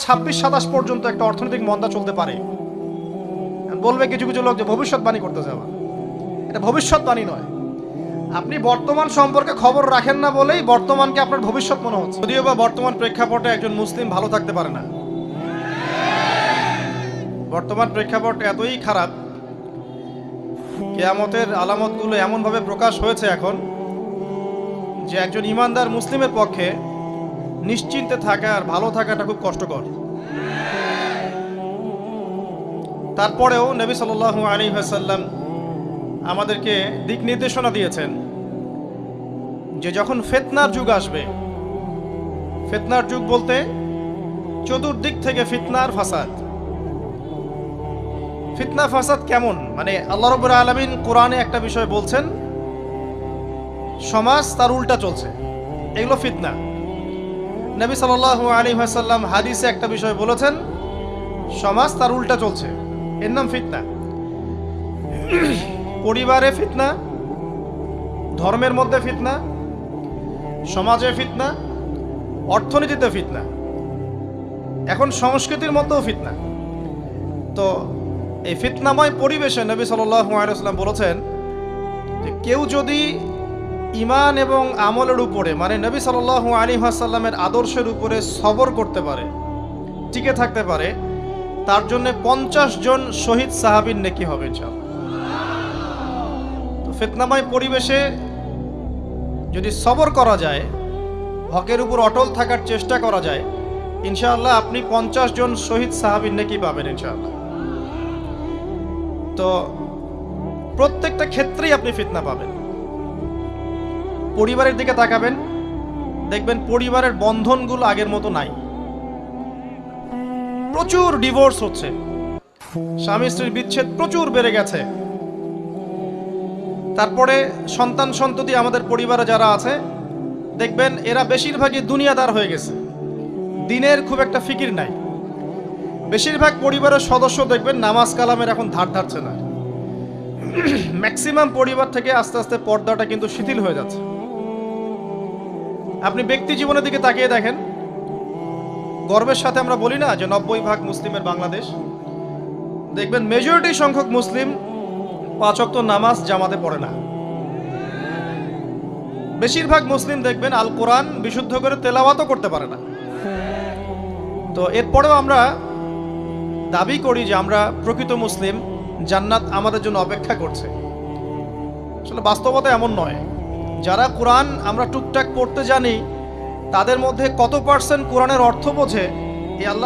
2026-27 পর্যন্ত একটা অর্থনৈতিক মন্দা চলতে পারে। বলবে কিছু কিছু লোক যে ভবিষ্যৎবাণী করতে যাওয়া, এটা ভবিষ্যৎবাণী নয়। আপনি বর্তমান সম্পর্কে খবর রাখেন না বলেই বর্তমানকে আপনার ভবিষ্যৎ মনে হচ্ছে। যদিও বা বর্তমান প্রেক্ষাপটে একজন মুসলিম ভালো থাকতে পারে না। বর্তমান প্রেক্ষাপট এতই খারাপ, কিয়ামতের আলামতগুলো এমনভাবে প্রকাশ হয়েছে এখন যে একজন ইমানদার মুসলিমের পক্ষে নিশ্চিন্তে থাকা আর ভালো থাকাটা খুব কষ্টকর। তারপরেও নবী সাল্লাল্লাহু আলাইহি ওয়াসাল্লাম আমাদেরকে দিক নির্দেশনা দিয়েছেন যে যখন ফিতনার যুগ আসবে, ফিতনার যুগ বলতে চতুর্দিক থেকে ফিতনার ফাসাদ। ফিতনা ফাসাদ কেমন, মানে আল্লাহ রাব্বুল আলামিন কোরআনে একটা বিষয় বলছেন, সমাজ তার উল্টা চলছে, এগুলো ফিতনা। নবী সাল্লাল্লাহু আলাইহি ওয়াসাল্লাম হাদিসে একটা বিষয় বলেছেন, সমাজ তার উল্টা চলছে, এর নাম ফিতনা। পরিবারে ফিতনা, ধর্মের মধ্যে ফিতনা, সমাজে ফিতনা, অর্থনীতিতে ফিতনা, এখন সংস্কৃতির মধ্যেও ফিতনা। তো এই ফিতনাময় পরিবেশে নবী সাল্লাল্লাহু আলাইহি ওয়াসাল্লাম বলেছেন যে কেউ যদি ঈমান এবং আমলের উপরে, মানে নবী সাল্লাল্লাহু আলাইহি ওয়াসাল্লামের আদর্শের উপরে সবর করতে পারে, টিকে থাকতে পারে, তার জন্য 50 জন শহীদ সাহাবীর নেকি হবে ইনশাআল্লাহ। তো ফিতনাময় পরিবেশে যদি সবর করা যায়, হকের উপর অটল থাকার চেষ্টা করা যায়, ইনশাআল্লাহ আপনি 50 জন শহীদ সাহাবীর নেকি পাবেন ইনশাআল্লাহ। তো প্রত্যেকটা ক্ষেত্রেই আপনি ফিতনা পাবেন। পরিবারের দিকে তাকাবেন, দেখবেন পরিবারের বন্ধনগুলো আগের মতো নাই, প্রচুর ডিভোর্স হচ্ছে, স্বামী স্ত্রীর বিচ্ছেদ প্রচুর বেড়ে গেছে। তারপরে সন্তান সন্ততি আমাদের পরিবারে যারা আছে, দেখবেন এরা বেশিরভাগই দুনিয়াদার হয়ে গেছে, দিনের খুব একটা ফিকির নাই। বেশিরভাগ পরিবারের সদস্য দেখবেন নামাজ কালামের এখন ধার ধারছে না। ম্যাক্সিমাম পরিবার থেকে আস্তে আস্তে পর্দাটা কিন্তু শিথিল হয়ে যাচ্ছে। আপনি ব্যক্তি জীবনের দিকে তাকিয়ে দেখেন, গর্বের সাথে আমরা বলি না যে 90% মুসলিমের বাংলাদেশ, দেখবেন মেজরিটি সংখ্যক মুসলিম 5 ওয়াক্ত নামাজ জামাতে পড়ে না। বেশিরভাগ মুসলিম দেখবেন আল কোরআন বিশুদ্ধ করে তেলাওয়াতও করতে পারে না। তো এরপরেও আমরা দাবি করি যে আমরা প্রকৃত মুসলিম, জান্নাত আমাদের জন্য অপেক্ষা করছে। আসলে বাস্তবতা এমন নয়। যারা কোরআন আমরা টুকটাক পড়তে জানি, তাদের মধ্যে কত % কোরআনের অর্থ বোঝে, এই আল্লাহ